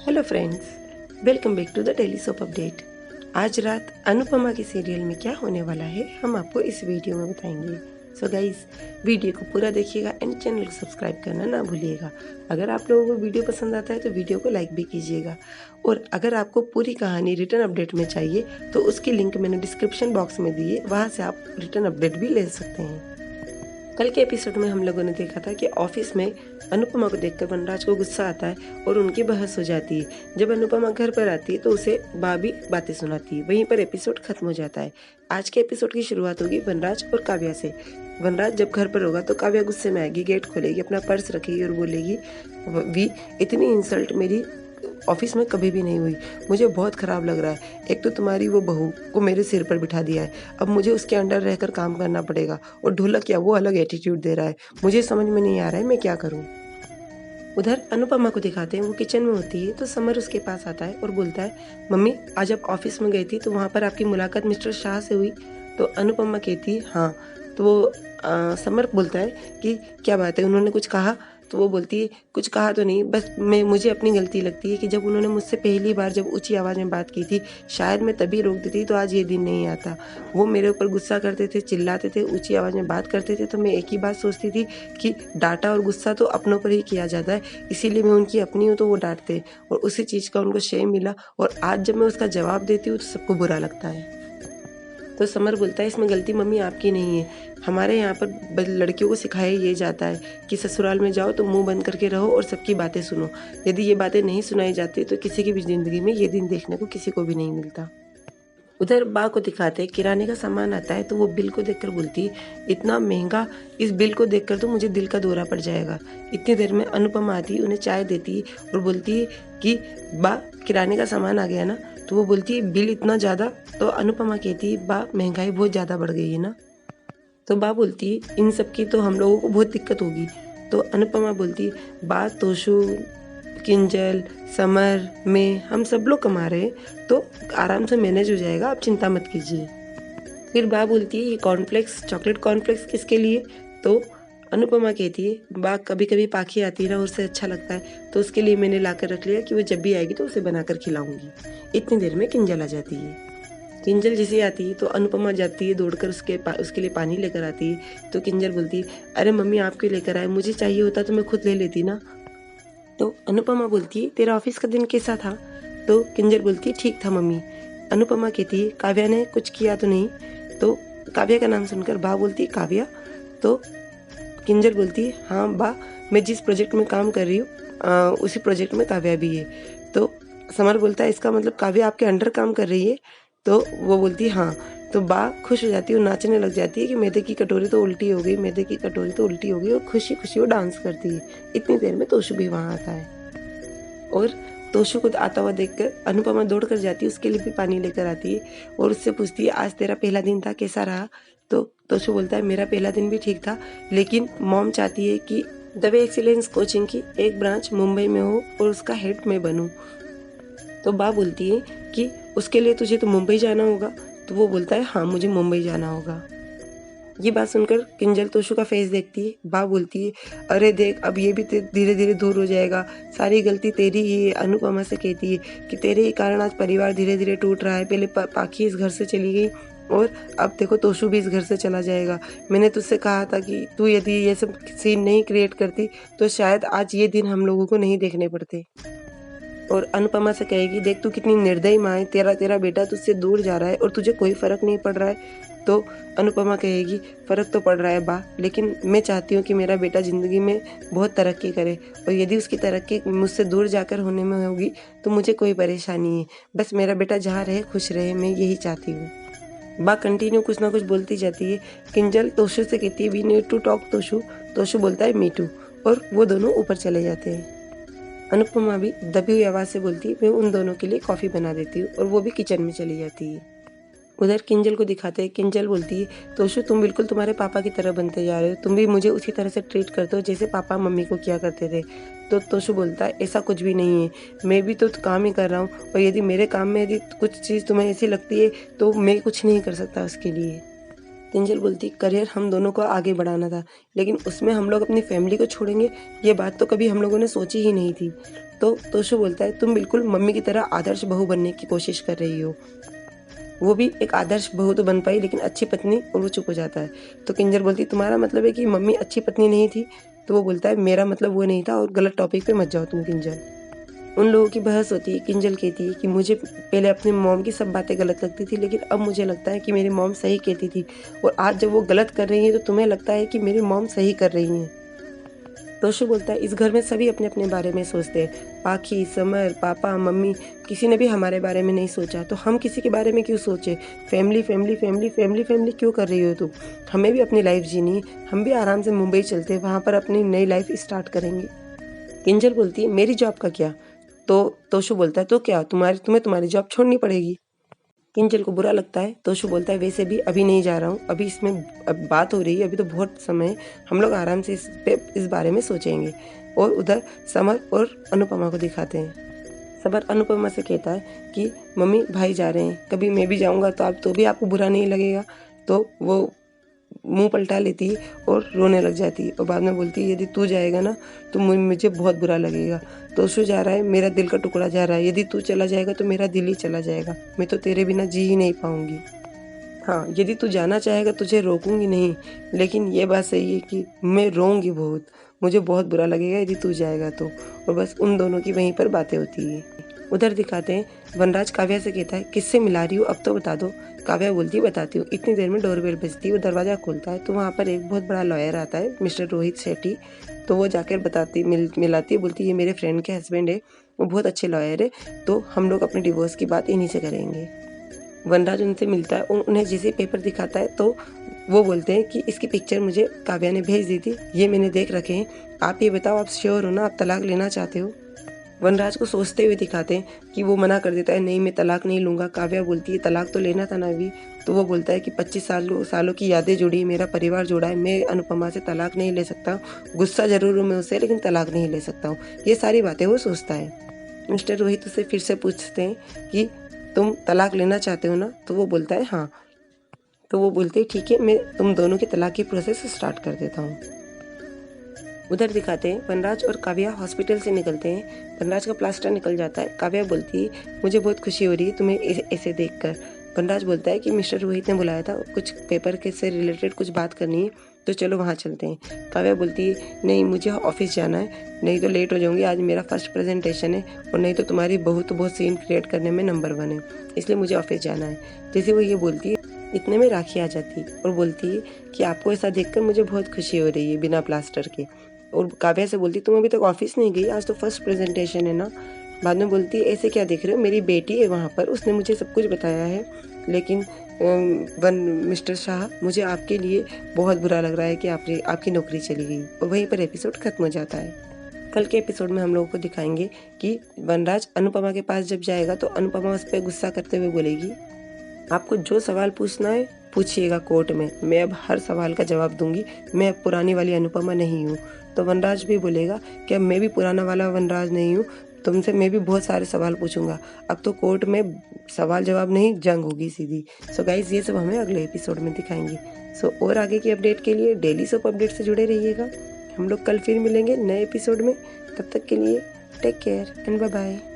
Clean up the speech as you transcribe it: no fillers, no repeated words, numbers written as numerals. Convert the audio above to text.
Hello friends, welcome back to the daily soap update. आज रात अनुपमा के सीरियल में क्या होने वाला है हम आपको इस वीडियो में बताएंगे। सो गाइस, वीडियो को पूरा देखिएगा एंड चैनल को सब्सक्राइब करना ना भूलिएगा। अगर आप लोगों को वीडियो पसंद आता है तो वीडियो को लाइक भी कीजिएगा, और अगर आपको पूरी कहानी रिटर्न अपडेट में चाहिए तो उसकी लिंक मैंने डिस्क्रिप्शन बॉक्स में दी है, वहाँ से आप रिटर्न अपडेट भी ले सकते हैं। कल के एपिसोड में हम लोगों ने देखा था कि ऑफिस में अनुपमा को देखकर वनराज को गुस्सा आता है और उनकी बहस हो जाती है। जब अनुपमा घर पर आती है तो उसे भाभी बातें सुनाती है। वहीं पर एपिसोड खत्म हो जाता है। आज के एपिसोड की शुरुआत होगी वनराज और काव्या से। वनराज जब घर पर होगा तो काव्या गुस्से में आएगी, गेट खोलेगी, अपना पर्स रखेगी और बोलेगी, वी इतनी इंसल्ट मेरी ऑफिस में कभी भी नहीं हुई, मुझे बहुत ख़राब लग रहा है। एक तो तुम्हारी वो बहू को मेरे सिर पर बिठा दिया है, अब मुझे उसके अंडर रहकर काम करना पड़ेगा, और ढोलक क्या वो अलग एटीट्यूड दे रहा है, मुझे समझ में नहीं आ रहा है मैं क्या करूं। उधर अनुपमा को दिखाते हैं, वो किचन में होती है तो समर उसके पास आता है और बोलता है, मम्मी आज आप ऑफिस में गई थी तो वहाँ पर आपकी मुलाकात मिस्टर शाह से हुई? तो अनुपमा कहती है हाँ। तो वो समर बोलता है कि क्या बात है, उन्होंने कुछ कहा? तो वो बोलती है कुछ कहा तो नहीं, बस मुझे अपनी गलती लगती है कि जब उन्होंने मुझसे पहली बार जब ऊंची आवाज़ में बात की थी, शायद मैं तभी रोक देती तो आज ये दिन नहीं आता। वो मेरे ऊपर गुस्सा करते थे, चिल्लाते थे, ऊंची आवाज़ में बात करते थे, तो मैं एक ही बात सोचती थी कि डांटा और गुस्सा तो अपनों पर ही किया जाता है, इसीलिए मैं उनकी अपनी हूँ तो वो डांटते, और उसी चीज़ का उनको शेम मिला, और आज जब मैं उसका जवाब देती हूँ तो सबको बुरा लगता है। तो समर बोलता है इसमें गलती मम्मी आपकी नहीं है, हमारे यहाँ पर लड़कियों को सिखाया ये जाता है कि ससुराल में जाओ तो मुंह बंद करके रहो और सबकी बातें सुनो। यदि ये बातें नहीं सुनाई जाती तो किसी की भी ज़िंदगी में ये दिन देखने को किसी को भी नहीं मिलता। उधर बा को दिखाते किराने का सामान आता है तो वो बिल को देखकर बोलती इतना महंगा, इस बिल को देखकर तो मुझे दिल का दौरा पड़ जाएगा। इतनी देर में अनुपमा आती उन्हें चाय देती और बोलती है कि बा किराने का सामान आ गया ना? तो वो बोलती है बिल इतना ज़्यादा? तो अनुपमा कहती है बा महंगाई बहुत ज़्यादा बढ़ गई है ना? तो बा बोलती है इन सब की तो हम लोगों को बहुत दिक्कत होगी। तो अनुपमा बोलती है बा तोशु, किंजल, समर, मैं, हम सब लोग कमा रहे हैं तो आराम से मैनेज हो जाएगा, आप चिंता मत कीजिए। फिर बा बोलती है ये कॉर्नफ्लेक्स, चॉकलेट कॉर्नफ्लेक्स किसके लिए? तो अनुपमा कहती है बा कभी कभी पाखी आती है ना, उससे अच्छा लगता है तो उसके लिए मैंने ला कर रख लिया कि वो जब भी आएगी तो उसे बनाकर खिलाऊंगी। इतनी देर में किंजल आ जाती है। किंजल जैसे आती है तो अनुपमा जाती है दौड़कर उसके लिए पानी लेकर आती है। तो किंजल बोलती है अरे मम्मी आप क्यों लेकर आए, मुझे चाहिए होता तो मैं खुद ले लेती ना। तो अनुपमा बोलती है तेरा ऑफिस का दिन कैसा था? तो किंजल बोलती है ठीक था मम्मी। अनुपमा कहती है काव्या ने कुछ किया तो नहीं? तो काव्या का नाम सुनकर बा बोलती है काव्या? तो किंजल बोलती है हाँ बा, मैं जिस प्रोजेक्ट में काम कर रही हूँ उसी प्रोजेक्ट में काव्या भी है। तो समर बोलता है इसका मतलब काव्या आपके अंडर काम कर रही है? तो वो बोलती है हाँ। तो बा खुश हो जाती है और नाचने लग जाती है कि मैदे की कटोरी तो उल्टी हो गई, मैदे की कटोरी तो उल्टी हो गई, और खुशी खुशी वो डांस करती है। इतनी देर में तोशु भी वहाँ आता है, और तोशु को आता हुआ देखकर अनुपमा दौड़ कर जाती है, उसके लिए भी पानी लेकर आती है और उससे पूछती है आज तेरा पहला दिन था, कैसा रहा? तो तोशु बोलता है मेरा पहला दिन भी ठीक था, लेकिन मॉम चाहती है कि द वे एक्सीलेंस कोचिंग की एक ब्रांच मुंबई में हो और उसका हेड मैं बनूं। तो बा बोलती है कि उसके लिए तुझे तो मुंबई जाना होगा। तो वो बोलता है हाँ मुझे मुंबई जाना होगा। ये बात सुनकर किंजल तोशु का फेस देखती है। बा बोलती है अरे देख अब ये भी धीरे धीरे दूर हो जाएगा, सारी गलती तेरी ही है। अनुपमा से कहती है कि तेरे ही कारण आज परिवार धीरे धीरे टूट रहा है। पहले पाखी इस घर से चली गई और अब देखो तोशु भी इस घर से चला जाएगा। मैंने तुझसे कहा था कि तू यदि ये सब सीन नहीं क्रिएट करती तो शायद आज ये दिन हम लोगों को नहीं देखने पड़ते। और अनुपमा से कहेगी देख तू कितनी निर्दयी माँ है, तेरा बेटा तुझसे दूर जा रहा है और तुझे कोई फर्क नहीं पड़ रहा है। तो अनुपमा कहेगी फर्क तो पड़ रहा है बा, लेकिन मैं चाहती हूँ कि मेरा बेटा ज़िंदगी में बहुत तरक्की करे, और यदि उसकी तरक्की मुझसे दूर जाकर होने में होगी तो मुझे कोई परेशानी है। बस मेरा बेटा जहाँ रहे खुश रहे, मैं यही चाहती हूँ। बा कंटिन्यू कुछ ना कुछ बोलती जाती है। किंजल तोशु से कहती है we need to talk Toshu. Toshu बोलता है मी टू, और वो दोनों ऊपर चले जाते हैं। अनुपमा भी दबी हुई आवाज़ से बोलती है मैं उन दोनों के लिए कॉफ़ी बना देती हूँ, और वो भी किचन में चली जाती है। उधर किंजल को दिखाते हैं। किंजल बोलती है तोशु तुम बिल्कुल तुम्हारे पापा की तरह बनते जा रहे हो, तुम भी मुझे उसी तरह से ट्रीट करते हो जैसे पापा मम्मी को किया करते थे। तो तोशु बोलता है ऐसा कुछ भी नहीं है, मैं भी तो काम ही कर रहा हूँ, और यदि मेरे काम में यदि कुछ चीज़ तुम्हें ऐसी लगती है तो मैं कुछ नहीं कर सकता उसके लिए। किंजल बोलती करियर हम दोनों को आगे बढ़ाना था, लेकिन उसमें हम लोग अपनी फैमिली को छोड़ेंगे, ये बात तो कभी हम लोगों ने सोची ही नहीं थी। तो तोशु बोलता है तुम बिल्कुल मम्मी की तरह आदर्श बहू बनने की कोशिश कर रही हो। वो भी एक आदर्श बहू तो बन पाई लेकिन अच्छी पत्नी, और वो चुप हो जाता है। तो किंजल बोलती तुम्हारा मतलब है कि मम्मी अच्छी पत्नी नहीं थी? तो वो बोलता है मेरा मतलब वो नहीं था, और गलत टॉपिक पे मत जाओ तुम किंजल। उन लोगों की बहस होती है। किंजल कहती है कि मुझे पहले अपनी मॉम की सब बातें गलत लगती थी, लेकिन अब मुझे लगता है कि मेरी मॉम सही कहती थी, और आज जब वो गलत कर रही है तो तुम्हें लगता है कि मेरी मॉम सही कर रही हैं। तोशु बोलता है इस घर में सभी अपने अपने बारे में सोचते हैं, पाखी, समर, पापा, मम्मी, किसी ने भी हमारे बारे में नहीं सोचा, तो हम किसी के बारे में क्यों सोचे? Family family family family family क्यों कर रही हो तुम? हमें भी अपनी लाइफ जीनी है, हम भी आराम से मुंबई चलते हैं, वहाँ पर अपनी नई लाइफ स्टार्ट करेंगे। किंजल बोलती है मेरी जॉब का क्या? तो तोशु बोलता है तो क्या, तुम्हें तुम्हारी जॉब छोड़नी पड़ेगी। किंजल को बुरा लगता है। तोशु बोलता है वैसे भी अभी नहीं जा रहा हूँ, अभी इसमें अब बात हो रही है, अभी तो बहुत समय है, हम लोग आराम से इस बारे में सोचेंगे। और उधर समर और अनुपमा को दिखाते हैं। समर अनुपमा से कहता है कि मम्मी भाई जा रहे हैं, कभी मैं भी जाऊँगा तो भी आपको बुरा नहीं लगेगा? तो वो मुंह पलटा लेती है और रोने लग जाती है, और बाद में बोलती है यदि तू जाएगा ना तो मुझे बहुत बुरा लगेगा। तोशु जा रहा है, मेरा दिल का टुकड़ा जा रहा है, यदि तू चला जाएगा तो मेरा दिल ही चला जाएगा, मैं तो तेरे बिना जी ही नहीं पाऊंगी। हाँ, यदि तू जाना चाहेगा तुझे रोकूंगी नहीं, लेकिन ये बात सही है कि मैं रोऊंगी बहुत, मुझे बहुत बुरा लगेगा यदि तू जाएगा तो। और बस उन दोनों की वहीं पर बातें होती है। उधर दिखाते हैं वनराज काव्या से कहता है किससे मिला रही हो, अब तो बता दो। काव्या बोलती है बताती हूँ। इतनी देर में डोरबेल बजती है, वो दरवाज़ा खोलता है तो वहाँ पर एक बहुत बड़ा लॉयर आता है, मिस्टर रोहित शेट्टी। तो वो जाकर मिलाती है, बोलती है ये मेरे फ्रेंड के हस्बैंड है, वो बहुत अच्छे लॉयर है, तो हम लोग अपने डिवोर्स की बात इन्हीं से करेंगे। वनराज उनसे मिलता है और उन्हें जैसे पेपर दिखाता है तो वो बोलते हैं कि इसकी पिक्चर मुझे काव्या ने भेज दी थी, ये मैंने देख रखे हैं, आप ये बताओ आप श्योर हो ना, आप तलाक लेना चाहते हो? वनराज को सोचते हुए दिखाते हैं कि वो मना कर देता है नहीं मैं तलाक नहीं लूँगा। काव्या बोलती है तलाक तो लेना था ना अभी। तो वो बोलता है कि 25 सालों की यादें जुड़ी, मेरा परिवार जुड़ा है, मैं अनुपमा से तलाक नहीं ले सकता, गुस्सा जरूर हूँ मैं उससे लेकिन तलाक नहीं ले सकता हूँ। ये सारी बातें वो सोचता है। मिस्टर रोहित उसे फिर से पूछते हैं कि तुम तलाक लेना चाहते हो ना? तो वो बोलता है हाँ। तो वो बोलते हैं ठीक है, मैं तुम दोनों के तलाक की प्रोसेस स्टार्ट कर देता हूँ। उधर दिखाते हैं वनराज और काव्या हॉस्पिटल से निकलते हैं। वनराज का प्लास्टर निकल जाता है। काव्या बोलती है मुझे बहुत खुशी हो रही है तुम्हें ऐसे देखकर। वनराज बोलता है कि मिस्टर रोहित ने बुलाया था, कुछ पेपर के से रिलेटेड कुछ बात करनी है, तो चलो वहाँ चलते हैं। काव्या बोलती है नहीं मुझे ऑफिस जाना है, नहीं तो लेट हो जाऊँगी, आज मेरा फर्स्ट प्रेजेंटेशन है, और नहीं तो तुम्हारी बहू तो बहुत सीन क्रिएट करने में नंबर 1 है, इसलिए मुझे ऑफिस जाना है। जैसे वो ये बोलती है इतने में राखी आ जाती और बोलती है कि आपको ऐसा देखकर मुझे बहुत खुशी हो रही है बिना प्लास्टर के। और काव्या से बोलती तुम अभी तक ऑफिस नहीं गई, आज तो फर्स्ट प्रेजेंटेशन है ना। बाद में बोलती है ऐसे क्या देख रहे हो, मेरी बेटी है वहाँ पर, उसने मुझे सब कुछ बताया है, लेकिन मिस्टर शाह मुझे आपके लिए बहुत बुरा लग रहा है कि आपकी नौकरी चली गई। और वहीं पर एपिसोड खत्म हो जाता है। कल के एपिसोड में हम लोगों को दिखाएंगे कि वनराज अनुपमा के पास जब जाएगा तो अनुपमा उस पर गुस्सा करते हुए बोलेगी आपको जो सवाल पूछना है पूछिएगा कोर्ट में, मैं अब हर सवाल का जवाब दूंगी, मैं अब पुरानी वाली अनुपमा नहीं हूँ। तो वनराज भी बोलेगा कि अब मैं भी पुराना वाला वनराज नहीं हूँ, तुमसे मैं भी बहुत सारे सवाल पूछूंगा, अब तो कोर्ट में सवाल जवाब नहीं जंग होगी सीधी। सो गाइज ये सब हमें अगले एपिसोड में दिखाएंगे। सो और आगे की अपडेट के लिए डेली सोप अपडेट से जुड़े रहिएगा। हम लोग कल फिर मिलेंगे नए एपिसोड में, तब तक के लिए take care and bye bye.